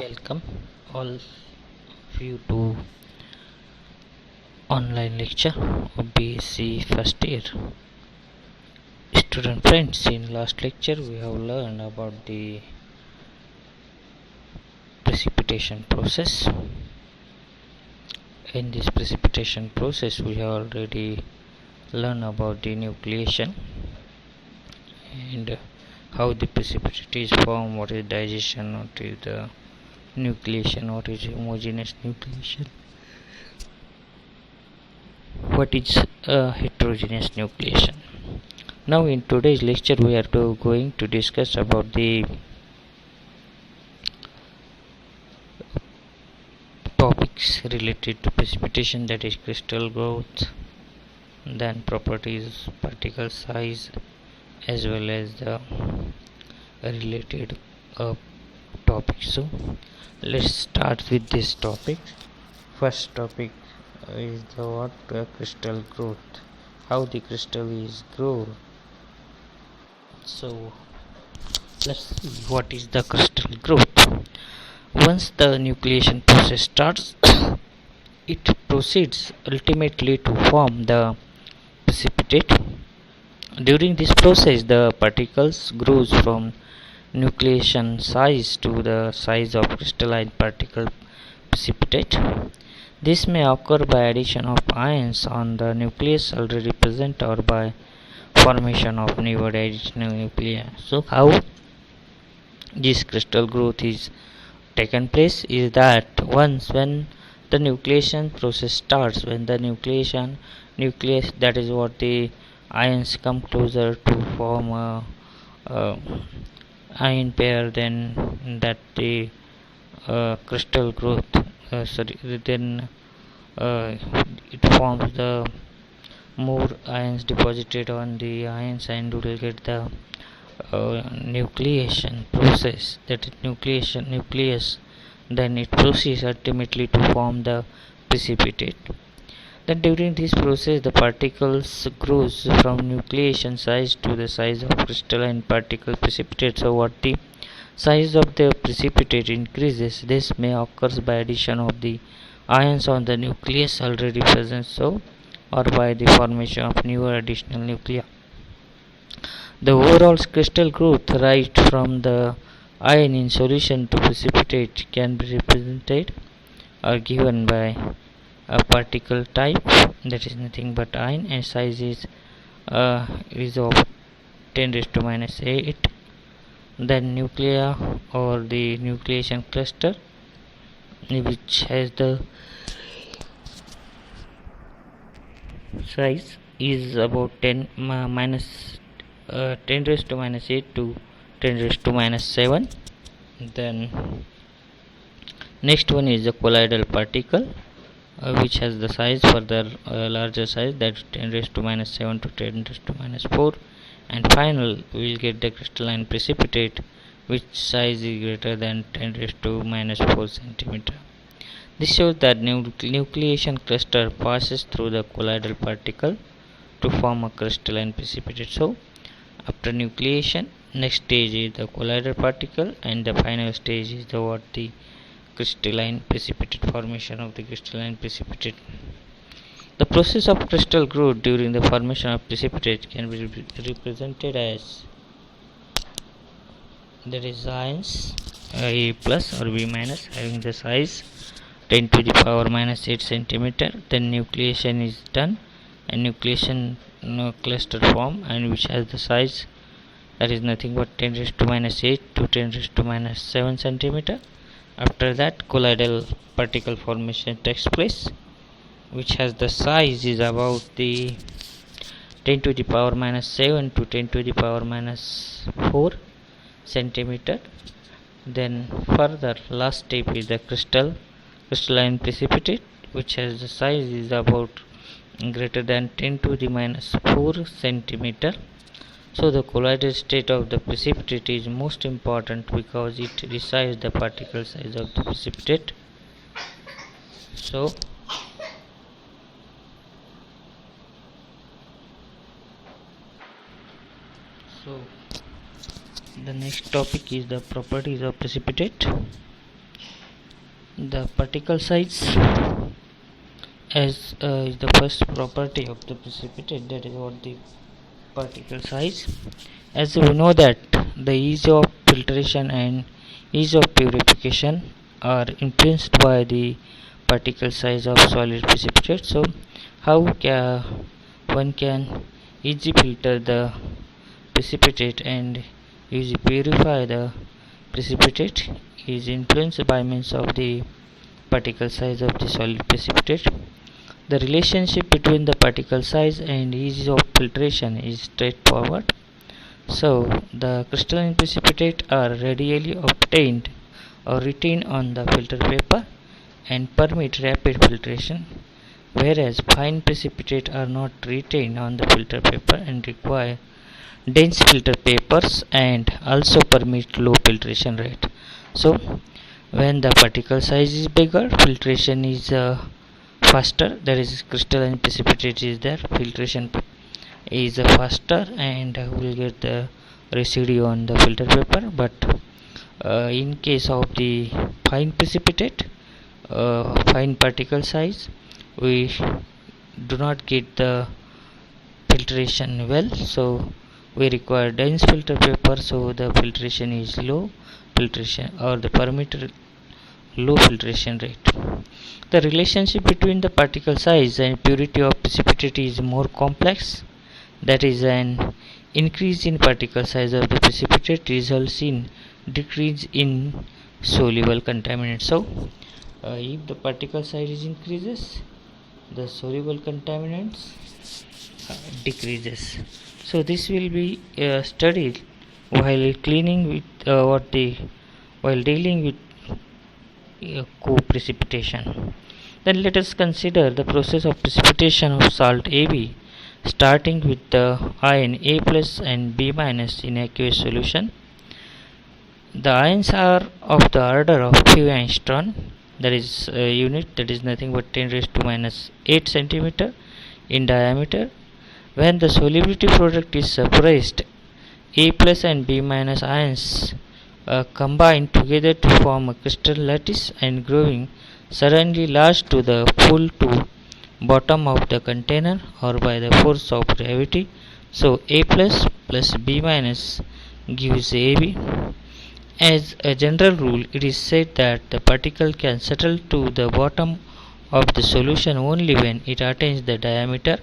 Welcome all of you to online lecture of B.Sc. first year. Student friends, in last lecture we have learned about the precipitation process. In this precipitation process we have already learned about the nucleation and how the precipitate is formed, what is digestion, what is the nucleation, what is homogeneous nucleation, what is heterogeneous nucleation. Now in today's lecture we are going to discuss about the topics related to precipitation, that is crystal growth, then properties, particle size, as well as the related topics. So let's start with this topic. First topic is the crystal growth, how the crystal is grown. So let's see what is the crystal growth. Once the nucleation process starts, it proceeds ultimately to form the precipitate. During this process, the particles grows from nucleation size to the size of crystalline particle precipitate. This may occur by addition of ions on the nucleus already present or by formation of new additional nuclei. So how this crystal growth is taken place is that when the nucleation process starts, when the nucleus, that is what the ions come closer to form a ion pair, then that the crystal growth then it forms the more ions deposited on the ions and will get the nucleation process, that is nucleus, then it proceeds ultimately to form the precipitate. Then during this process the particles grows from nucleation size to the size of crystalline particle precipitate. So what the size of the precipitate increases, this may occur by addition of the ions on the nucleus already present, so or by the formation of new additional nuclei. The overall crystal growth right from the ion in solution to precipitate can be represented or given by a particle type, that is nothing but ion, and size is of 10 raised to minus 8. Then nuclei or the nucleation cluster, which has the size is about 10 raised to minus 8 to 10 raised to minus 7. Then next one is the colloidal particle, which has the size further larger size, that is 10 raised to minus 7 to 10 raised to minus 4. And final we will get the crystalline precipitate, which size is greater than 10 raised to minus 4 centimeter. This shows that nucleation cluster passes through the colloidal particle to form a crystalline precipitate. So after nucleation, next stage is the colloidal particle, and the final stage is the crystalline precipitate, formation of the crystalline precipitate. The process of crystal growth during the formation of precipitate can be represented as, there is ions A plus or B minus having the size 10 to the power minus 8 centimeter. Then nucleation is done and nucleation cluster form, and which has the size that is nothing but 10 raised to minus 8 to 10 raised to minus 7 centimeter. After that colloidal particle formation takes place, which has the size is about the 10 to the power minus 7 to 10 to the power minus 4 centimeter. Then further last step is the crystalline precipitate, which has the size is about greater than 10 to the minus 4 centimeter. So the colloidal state of the precipitate is most important because it decides the particle size of the precipitate. So the next topic is the properties of precipitate. The particle size as is the first property of the precipitate, that is what the particle size. As we know that the ease of filtration and ease of purification are influenced by the particle size of solid precipitate. So how one can easily filter the precipitate and easily purify the precipitate is influenced by means of the particle size of the solid precipitate. The relationship between the particle size and ease of filtration is straightforward. So, the crystalline precipitate are readily obtained or retained on the filter paper and permit rapid filtration, whereas fine precipitate are not retained on the filter paper and require dense filter papers and also permit low filtration rate. So, when the particle size is bigger, filtration is faster. There is crystalline precipitate is there, filtration is faster and will get the residue on the filter paper. But in case of the fine precipitate, fine particle size, we do not get the filtration well, so we require dense filter paper, so the filtration is low filtration or the permitted low filtration rate. The relationship between the particle size and purity of precipitate is more complex. That is, an increase in particle size of the precipitate results in decrease in soluble contaminants. So, if the particle size increases, the soluble contaminants decreases. So, this will be studied while cleaning with while dealing with co-precipitation. Then let us consider the process of precipitation of salt AB, starting with the ion A plus and B minus in aqueous solution. The ions are of the order of few angstrom, that is a unit that is nothing but 10 raised to minus 8 centimeter in diameter. When the solubility product is suppressed, A plus and B minus ions combine together to form a crystal lattice and growing suddenly large to the full to bottom of the container or by the force of gravity. So A plus plus B minus gives AB. As a general rule, it is said that the particle can settle to the bottom of the solution only when it attains the diameter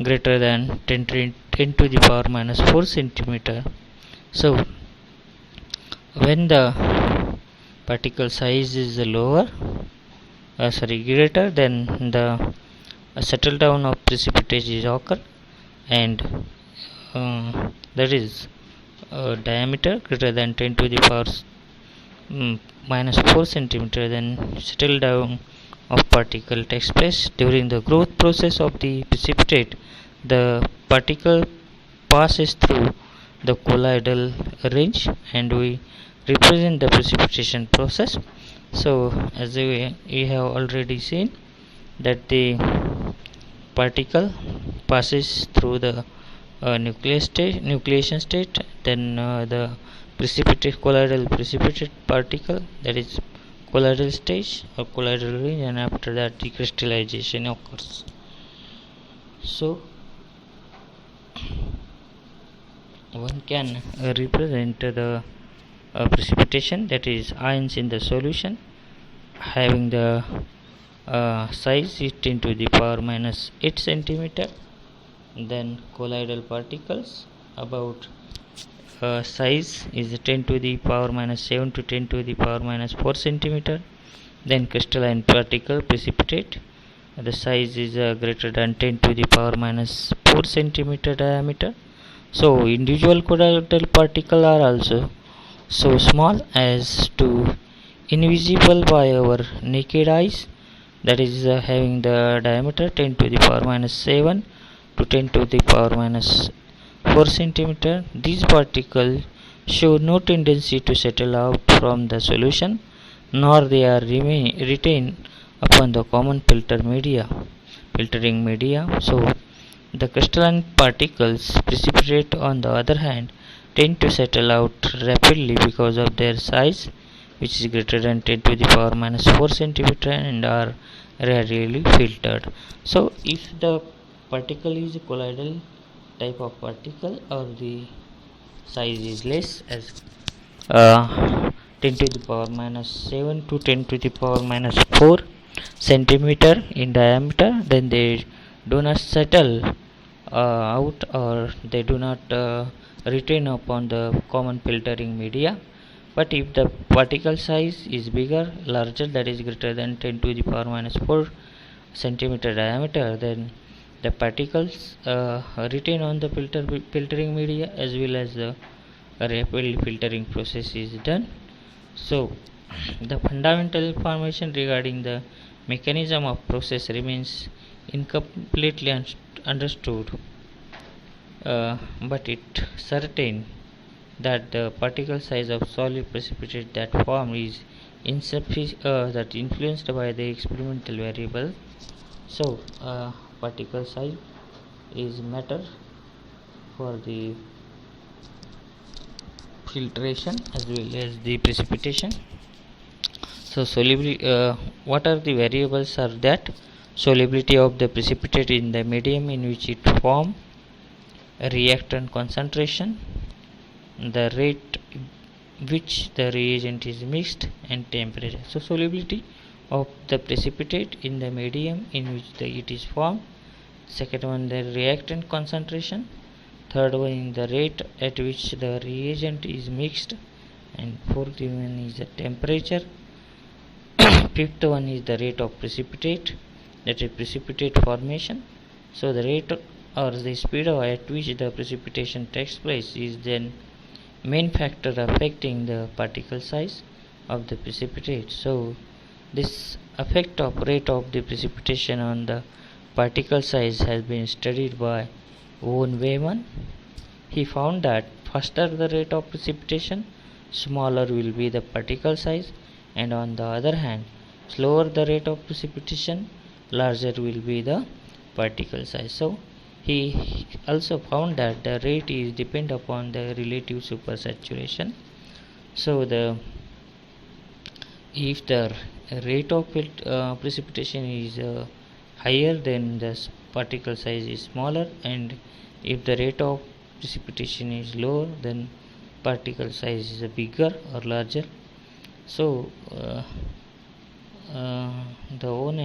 greater than 10 to the power minus 4 centimeter. So, when the particle size is lower, greater, then the settle down of precipitate is occur, and that is diameter greater than 10 to the power minus 4 centimeter, then settle down of particle takes place. During the growth process of the precipitate, the particle passes through the colloidal range and we represent the precipitation process. So as we have already seen that the particle passes through the nucleation state, then the colloidal precipitate particle, that is colloidal stage or colloidal range, and after that the crystallization occurs. So one can represent the precipitation, that is ions in the solution having the size is 10 to the power minus 8 centimeter, then colloidal particles about size is 10 to the power minus 7 to 10 to the power minus 4 centimeter, then crystalline particle precipitate, the size is greater than 10 to the power minus 4 centimeter diameter. So individual colloidal particles are also so small as to invisible by our naked eyes, that is having the diameter 10 to the power minus 7 to 10 to the power minus 4 centimeter. These particles show no tendency to settle out from the solution, nor they are retained upon the common filtering media. So the crystalline particles precipitate on the other hand tend to settle out rapidly because of their size, which is greater than 10 to the power minus 4 centimeter and are rarely filtered. So if the particle is a colloidal type of particle, or the size is less as 10 to the power minus 7 to 10 to the power minus 4 centimeter in diameter, then they do not settle out, or they do not retain upon the common filtering media. But if the particle size is bigger, larger, that is greater than 10 to the power minus 4 centimeter diameter, then the particles retain on the filtering media, as well as the rapid filtering process is done. So the fundamental information regarding the mechanism of process remains incompletely understood, but it certain that the particle size of solid precipitate that form is that influenced by the experimental variable. So particle size is matter for the filtration as well as the precipitation. So solubility, what are the variables are that solubility of the precipitate in the medium in which it form, reactant concentration, the rate which the reagent is mixed, and temperature. So solubility of the precipitate in the medium in which it is formed, second one the reactant concentration, third one the rate at which the reagent is mixed, and fourth one is the temperature. Fifth one is the rate of precipitate, that is precipitate formation. So the rate or the speed at which the precipitation takes place is then main factor affecting the particle size of the precipitate. So this effect of rate of the precipitation on the particle size has been studied by von Weyman. He found that faster the rate of precipitation, smaller will be the particle size, and on the other hand, slower the rate of precipitation, larger will be the particle size. So he also found that the rate is depend upon the relative supersaturation. So if the rate of precipitation is higher, then the particle size is smaller, and if the rate of precipitation is lower, then particle size is bigger or larger. So the own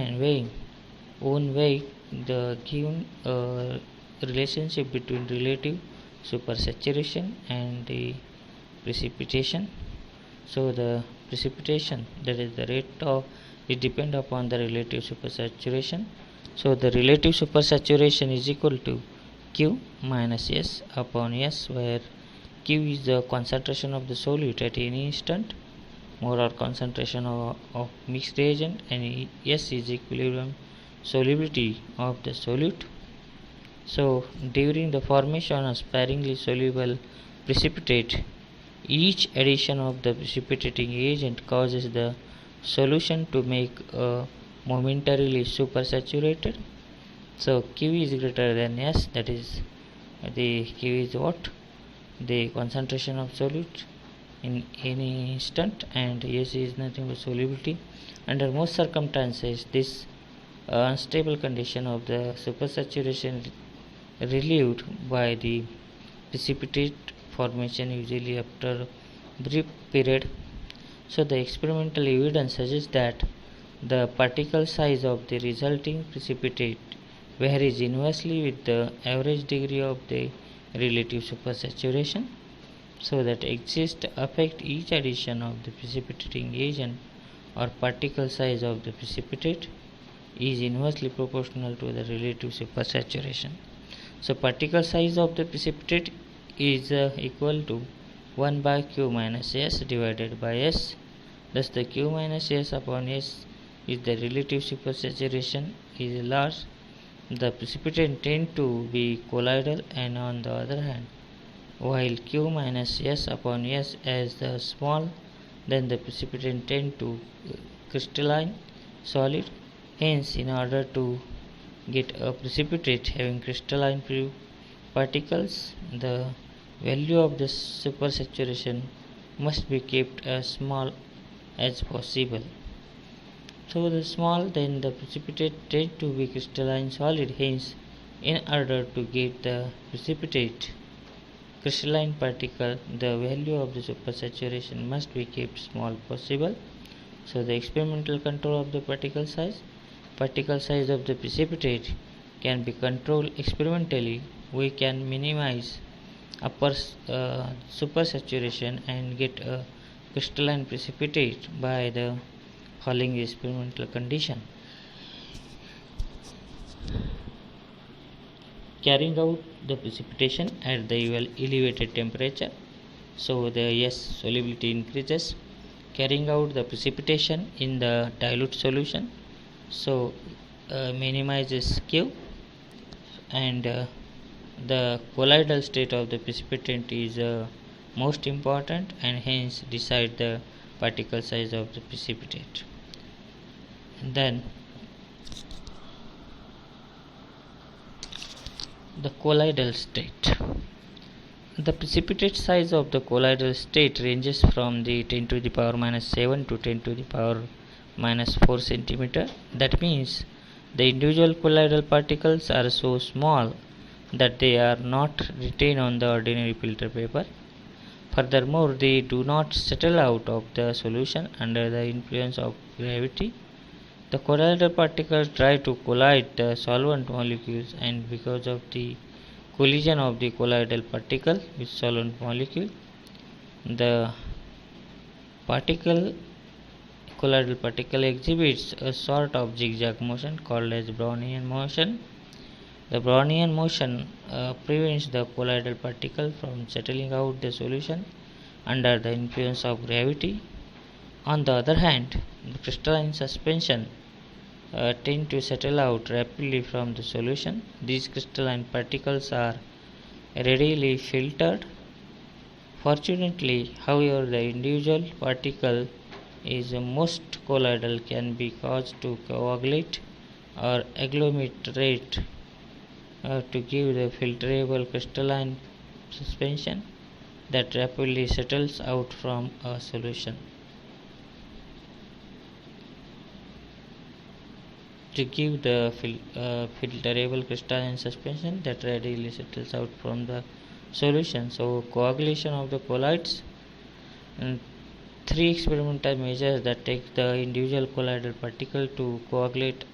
way the given relationship between relative supersaturation and the precipitation. So the precipitation, that is the rate of, it depend upon the relative supersaturation. So the relative supersaturation is equal to Q minus S upon S, where Q is the concentration of the solute at any instant, molar concentration of mixed reagent, and S is equilibrium solubility of the solute. So during the formation of sparingly soluble precipitate, each addition of the precipitating agent causes the solution to make momentarily supersaturated. So Q is greater than S, that is the Q is what? The concentration of solute in any instant, and S is nothing but solubility. Under most circumstances, this unstable condition of the supersaturation relieved by the precipitate formation, usually after a brief period. So the experimental evidence suggests that the particle size of the resulting precipitate varies inversely with the average degree of the relative supersaturation. So that exists affect each addition of the precipitating agent or particle size of the precipitate is inversely proportional to the relative supersaturation. So particle size of the precipitate is equal to 1 by Q minus S divided by S. Thus the Q minus S upon S is the relative supersaturation is large. The precipitate tend to be colloidal, and on the other hand, while Q minus S upon S as the small, then the precipitate tend to crystalline solid. Hence, in order to get a precipitate having crystalline particles, the value of the supersaturation must be kept as small as possible. So the small then the precipitate tend to be crystalline solid, hence in order to get the precipitate crystalline particle, the value of the supersaturation must be kept small possible. So the experimental control of the particle size of the precipitate can be controlled experimentally. We can minimize upper supersaturation and get a crystalline precipitate by the following experimental condition. Carrying out the precipitation at the elevated temperature, so the solubility increases. Carrying out the precipitation in the dilute solution, so minimizes Q, and the colloidal state of the precipitant is most important and hence decide the particle size of the precipitate. And then the colloidal state. The precipitate size of the colloidal state ranges from the 10 to the power minus 7 to 10 to the power minus 4 centimeter. That means the individual colloidal particles are so small that they are not retained on the ordinary filter paper. Furthermore, they do not settle out of the solution under the influence of gravity. The colloidal particles try to collide the solvent molecules, and because of the collision of the colloidal particle with solvent molecule, the colloidal particle exhibits a sort of zigzag motion called as Brownian motion. The Brownian motion prevents the colloidal particle from settling out the solution under the influence of gravity. On the other hand, the crystalline suspension tend to settle out rapidly from the solution. These crystalline particles are readily filtered. Fortunately, however, the individual particle is most colloidal can be caused to coagulate or agglomerate to give the filterable crystalline suspension that rapidly settles out from a solution. To give the filterable crystalline suspension that readily settles out from the solution. So coagulation of the colloids, and three experimental measures that take the individual colloidal particle to coagulate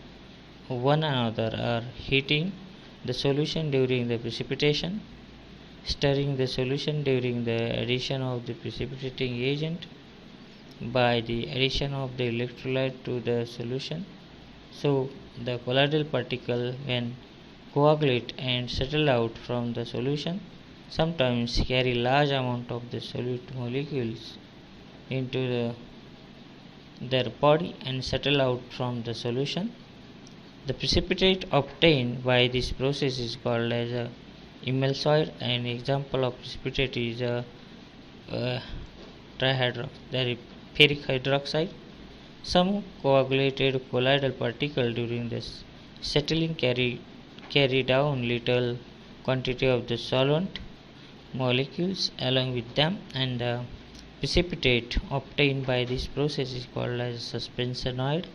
one another are heating the solution during the precipitation, stirring the solution during the addition of the precipitating agent by the addition of the electrolyte to the solution. So the colloidal particle, when coagulate and settle out from the solution, sometimes carry large amount of the solute molecules into their body and settle out from the solution. The precipitate obtained by this process is called as a emulsoid. An example of precipitate is a ferric hydroxide. Some coagulated colloidal particle during this settling carry down little quantity of the solvent molecules along with them, and the precipitate obtained by this process is called as suspensionoid.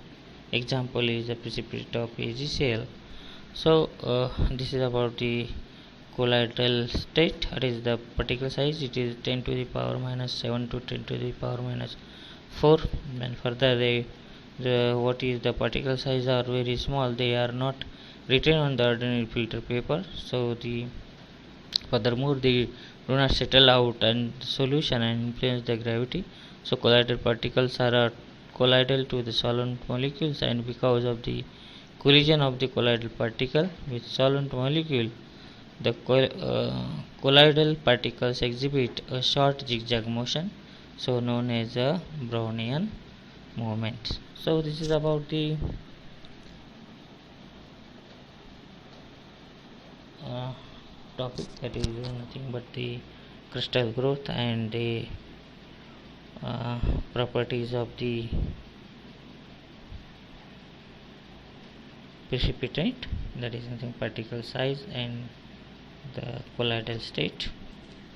Example is the precipitate of AgCl. So this is about the colloidal state. It is the particle size. It is 10 to the power minus 7 to 10 to the power minus 4. And further, what is the particle size are very small. They are not written on the ordinary filter paper. So furthermore they do not settle out and solution and influence the gravity. So colloidal particles are colloidal to the solvent molecules, and because of the collision of the colloidal particle with solvent molecule, the colloidal particles exhibit a short zigzag motion, so known as a Brownian movement. So this is about the topic, that is nothing but the crystal growth and the properties of the precipitate, that is nothing particle size and the colloidal state.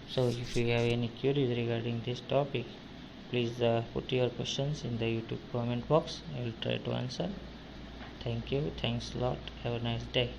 So if you have any queries regarding this topic, Please put your questions in the YouTube comment box. I will try to answer. Thank you. Thanks a lot. Have a nice day.